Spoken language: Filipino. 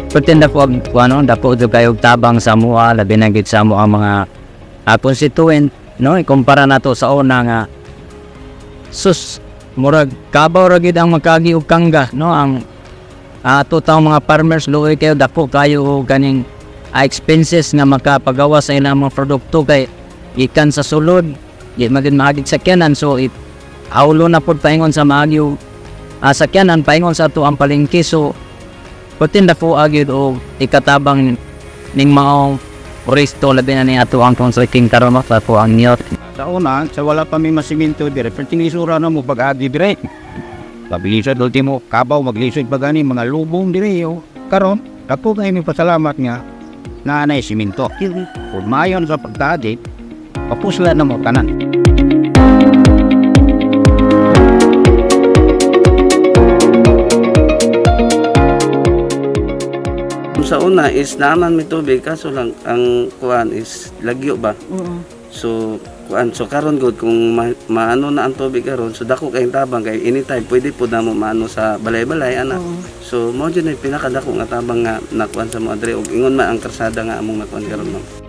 Pretenda po ano dapo do kayo tabang sa mua labi na gid sa ang mga constituent no ikumpara nato sa una nga sus murag kabaw ra gid ang makagi og kangga no ang ato taong mga farmers luoy kayo dapo kayo og kaning expenses nga makapagawa sa ilang mga produkto kay ikan sa sulod di magid maagig sakyanan so aulo na pod paingon sa maagyo sakyanan paingon sa ato ang palengke so putin dako agid og ikatabang ning maong oristo labi na ni ato ang constructing karon sa po ang niyot. Sa una, sa wala pa may masiminto dire, perting isura na mo pag-agi dire. Pabilisad ultimo, kabaw maglisod pa gani mga lubong dire yo. Karon, dako kay mi pasalamat nga naanay siminto. Kung mayon sa pagtadi, papusla na mo tanan. Sa una is naman may tubig kaso lang ang kuan is lagyo ba. So kuan so karon gud kung maano na ang tubig karon so dako kay tabang kay anytime pwede pud na mo maano sa balay-balay ana. So mo jud ay pinakadako nga tabang nga nakuan sa mo adre og ingon man ang karsada nga among nakuan karon ma'am.